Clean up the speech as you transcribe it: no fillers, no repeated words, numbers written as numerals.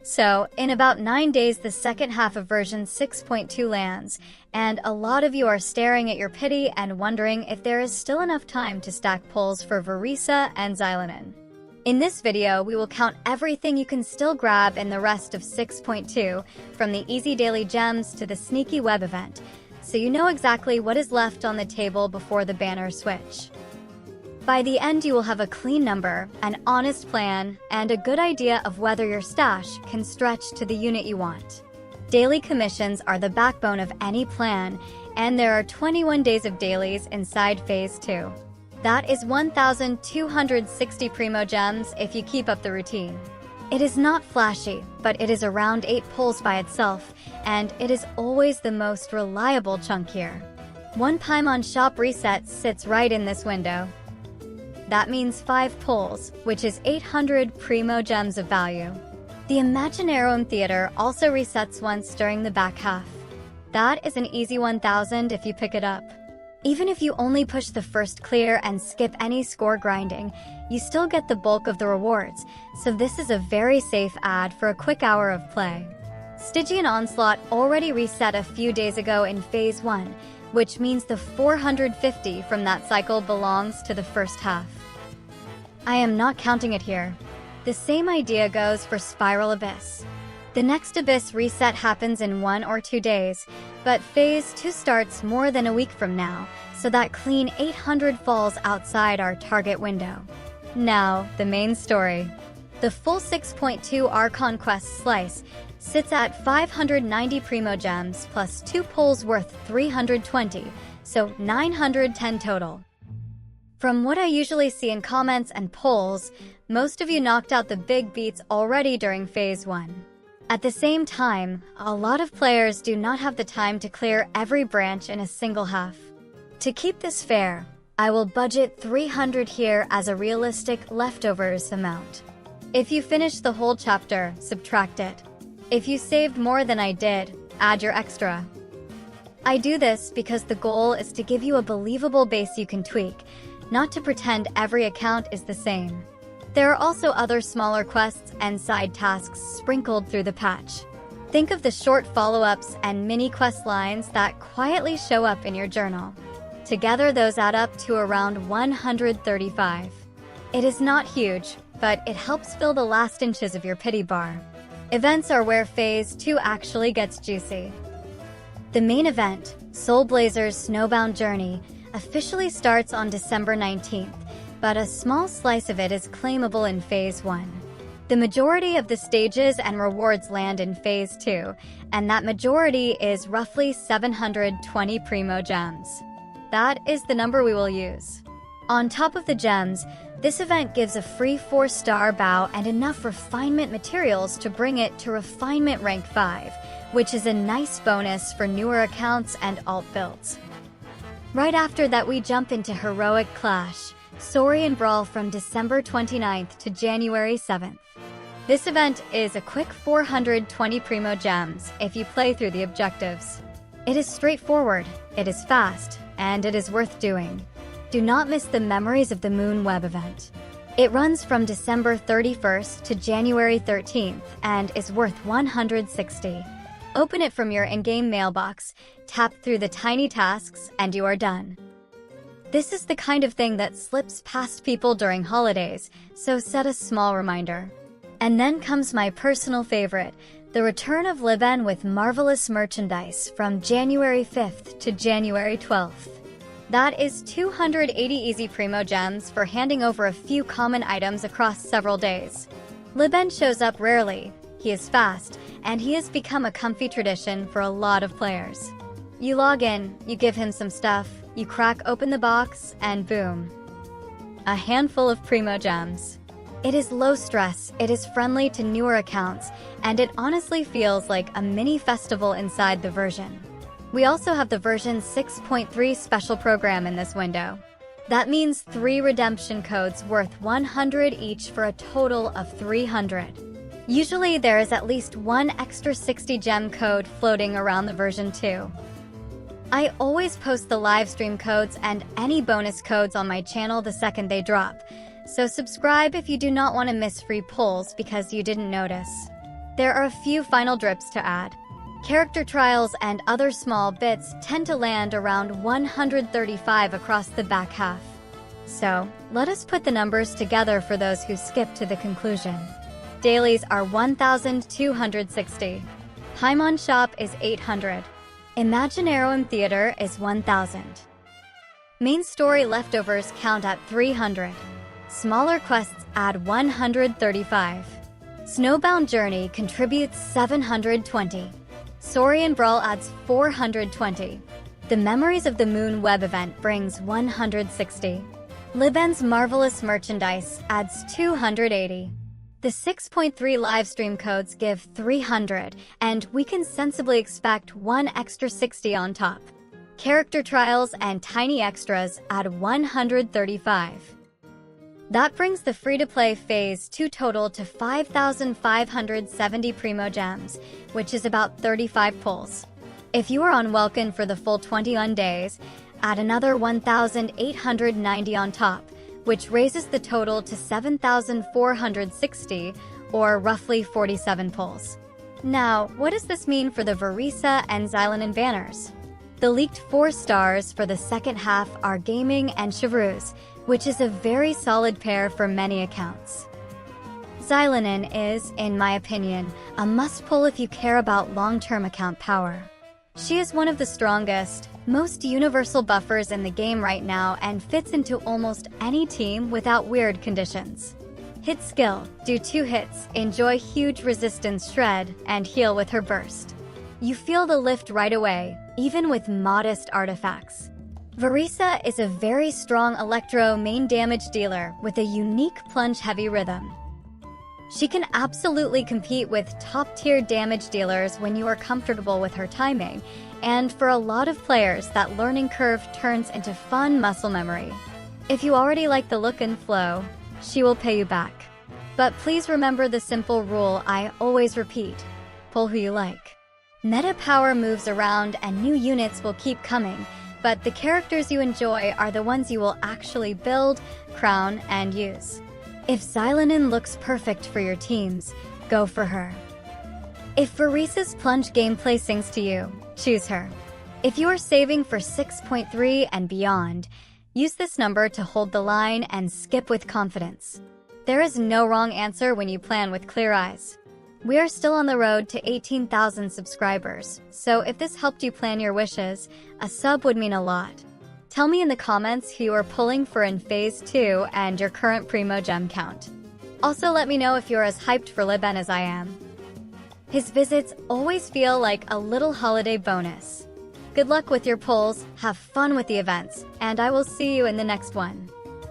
So, in about 9 days the second half of version 6.2 lands, and a lot of you are staring at your pity and wondering if there is still enough time to stack pulls for Varesa and Xilonen. In this video, we will count everything you can still grab in the rest of 6.2, from the easy daily gems to the sneaky web event, so you know exactly what is left on the table before the banner switch. By the end, you will have a clean number, an honest plan, and a good idea of whether your stash can stretch to the unit you want. Daily commissions are the backbone of any plan, and there are 21 days of dailies inside Phase 2. That is 1,260 Primogems if you keep up the routine. It is not flashy, but it is around 8 pulls by itself, and it is always the most reliable chunk here. One Paimon shop reset sits right in this window. That means 5 pulls, which is 800 Primogems of value. The Imaginarium Theater also resets once during the back half. That is an easy 1,000 if you pick it up. Even if you only push the first clear and skip any score grinding, you still get the bulk of the rewards, so this is a very safe add for a quick hour of play. Stygian Onslaught already reset a few days ago in Phase 1, which means the 450 from that cycle belongs to the first half. I am not counting it here. The same idea goes for Spiral Abyss. The next Abyss reset happens in 1 or 2 days, but Phase 2 starts more than a week from now, so that clean 800 falls outside our target window. Now, the main story. The full 6.2 Archon Quest slice sits at 590 Primogems plus 2 pulls worth 320, so 910 total. From what I usually see in comments and polls, most of you knocked out the big beats already during Phase 1. At the same time, a lot of players do not have the time to clear every branch in a single half. To keep this fair, I will budget 300 here as a realistic leftovers amount. If you finish the whole chapter, subtract it. If you saved more than I did, add your extra. I do this because the goal is to give you a believable base you can tweak, not to pretend every account is the same. There are also other smaller quests and side tasks sprinkled through the patch. Think of the short follow-ups and mini quest lines that quietly show up in your journal. Together, those add up to around 135. It is not huge, but it helps fill the last inches of your pity bar. Events are where Phase 2 actually gets juicy. The main event, Soul Blazer's Snowbound Journey, officially starts on December 19th, but a small slice of it is claimable in Phase 1. The majority of the stages and rewards land in Phase 2, and that majority is roughly 720 Primogems. That is the number we will use. On top of the gems, this event gives a free 4-star bow and enough refinement materials to bring it to Refinement Rank 5, which is a nice bonus for newer accounts and alt builds. Right after that, we jump into Heroic Clash, Saurian Brawl from December 29th to January 7th. This event is a quick 420 Primogems if you play through the objectives. It is straightforward, it is fast, and it is worth doing. Do not miss the Memories of the Moon web event. It runs from December 31st to January 13th and is worth 160. Open it from your in-game mailbox, tap through the tiny tasks, and you are done. This is the kind of thing that slips past people during holidays, so set a small reminder. And then comes my personal favorite, the return of Liben with marvelous merchandise from January 5th to January 12th. That is 280 easy Primogems for handing over a few common items across several days. Liben shows up rarely, he is fast, and he has become a comfy tradition for a lot of players. You log in, you give him some stuff, you crack open the box, and boom. A handful of Primogems. It is low stress, it is friendly to newer accounts, and it honestly feels like a mini festival inside the version. We also have the version 6.3 special program in this window. That means 3 redemption codes worth 100 each for a total of 300. Usually there is at least one extra 60 gem code floating around the version too. I always post the live stream codes and any bonus codes on my channel the second they drop, so subscribe if you do not want to miss free pulls because you didn't notice. There are a few final drips to add. Character trials and other small bits tend to land around 135 across the back half. So, let us put the numbers together for those who skip to the conclusion. Dailies are 1,260. Paimon Shop is 800. Imaginarium Theater is 1,000. Main story leftovers count at 300. Smaller quests add 135. Snowbound Journey contributes 720. Saurian Brawl adds 420. The Memories of the Moon web event brings 160. Liben's Marvelous Merchandise adds 280. The 6.3 livestream codes give 300, and we can sensibly expect one extra 60 on top. Character trials and tiny extras add 135. That brings the free-to-play Phase 2 total to 5,570 Primogems, which is about 35 pulls. If you are on Welkin for the full 21 days, add another 1,890 on top, which raises the total to 7,460, or roughly 47 pulls. Now, what does this mean for the Varesa and Xilonen banners? The leaked 4 stars for the second half are Gaming and Chevreuse, which is a very solid pair for many accounts. Xilonen is, in my opinion, a must-pull if you care about long-term account power. She is one of the strongest, most universal buffers in the game right now and fits into almost any team without weird conditions. Hit skill, do 2 hits, enjoy huge resistance shred, and heal with her burst. You feel the lift right away, even with modest artifacts. Varesa is a very strong electro main damage dealer with a unique plunge-heavy rhythm. She can absolutely compete with top-tier damage dealers when you are comfortable with her timing, and for a lot of players that learning curve turns into fun muscle memory. If you already like the look and flow, she will pay you back. But please remember the simple rule I always repeat: pull who you like. Meta power moves around and new units will keep coming, but the characters you enjoy are the ones you will actually build, crown, and use. If Xilonen looks perfect for your teams, go for her. If Varesa's plunge gameplay sings to you, choose her. If you are saving for 6.3 and beyond, use this number to hold the line and skip with confidence. There is no wrong answer when you plan with clear eyes. We are still on the road to 18,000 subscribers, so if this helped you plan your wishes, a sub would mean a lot. Tell me in the comments who you are pulling for in Phase 2 and your current Primogem count. Also let me know if you're as hyped for Liben as I am. His visits always feel like a little holiday bonus. Good luck with your pulls, have fun with the events, and I will see you in the next one.